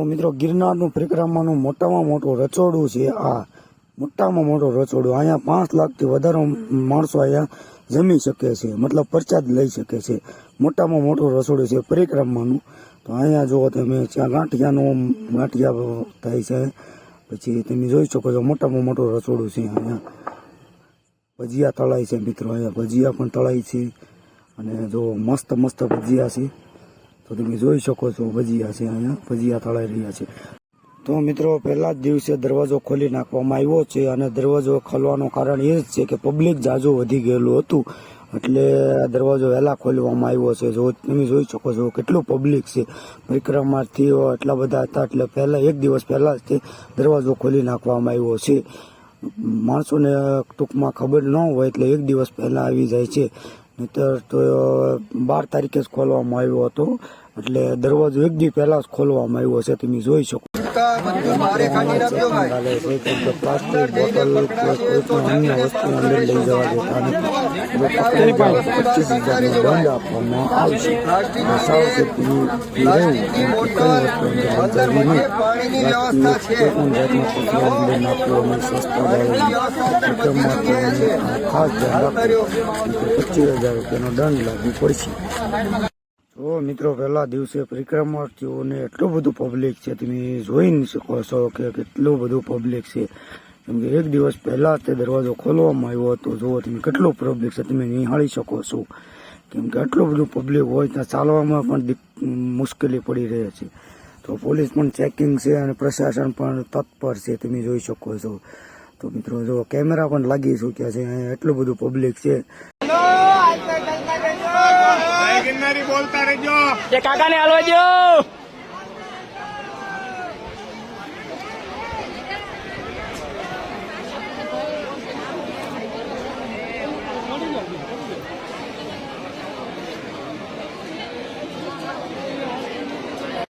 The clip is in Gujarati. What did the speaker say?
મિત્રો ગિરનારનું પરિક્રમાનું મોટામાં મોટું રચોડું છે આ મોટામાં મોટું રચોડું। અહીંયા 5 લાખથી વધારે માણસો અહીંયા જમી શકે છે, મતલબ પ્રસાદ લઈ શકે છે। મોટામાં મોટું રચોડું છે પરિક્રમાનું। તો અહીંયા જુઓ તમે ગાંઠિયા થાય છે, પછી તમે જોઈ શકો છો મોટામાં મોટું રચોડું છે। અહીંયા ભજીયા તળાય છે મિત્રો, અહીંયા ભજીયા પણ તળાય છે અને જો મસ્ત મસ્ત ભજીયા છે। તો તમે જોઈ શકો છો ભજીયા છે, અહીંયા ભજીયા તળાઈ રહ્યા છે। તો મિત્રો પહેલા જ દિવસે દરવાજો ખોલી નાખવામાં આવ્યો છે અને દરવાજો ખોલવાનું કારણ એ જ છે કે પબ્લિક જાજુ વધી ગયેલું હતું, એટલે દરવાજો વહેલા ખોલવામાં આવ્યો છે। જો તમે જોઈ શકો છો કેટલું પબ્લિક છે, પરિક્રમાથી એટલા બધા હતા, એટલે પહેલા 1 દિવસ પહેલા જ તે દરવાજો ખોલી નાખવામાં આવ્યો છે। માણસોને ટૂંકમાં ખબર ન હોય એટલે 1 દિવસ પહેલા આવી જાય છે, નહીતર તો 12 તારીખે જ ખોલવામાં આવ્યો હતો, એટલે દરવાજો 1 દી પહેલા જ ખોલવામાં આવ્યો છે। તમે જોઈ શકો પ્લાસ્ટિક બોટલ કોઈ પણ અન્ય વસ્તુ અંદર લઈ જવા દેતા નથી। 25,000 દંડ આપવામાં આવશે। સાવચેતી રહેવું, ખાસ ધ્યાન રાખવું, 25,000 રૂપિયાનો દંડ લાગુ પડશે। તો મિત્રો પહેલા દિવસે પરિક્રમાર્થીઓને એટલું બધું પબ્લિક છે, તમે જોઈ નહીં શકો છો કે કેટલું બધું પબ્લિક છે, કેમ કે 1 દિવસ પહેલા તે દરવાજો ખોલવામાં આવ્યો હતો। જુઓ તમે કેટલું પબ્લિક છે, તમે નિહાળી શકો છો, કેમ કે આટલું બધું પબ્લિક હોય ત્યાં ચાલવામાં પણ મુશ્કેલી પડી રહે છે। તો પોલીસ પણ ચેકિંગ છે અને પ્રશાસન પણ તત્પર છે, તમે જોઈ શકો છો। તો મિત્રો જો કેમેરા પણ લાગી ચૂક્યા છે, અહીંયા એટલું બધું પબ્લિક છે। બોલતા રહેજો, કાકા ને હાલવા દો।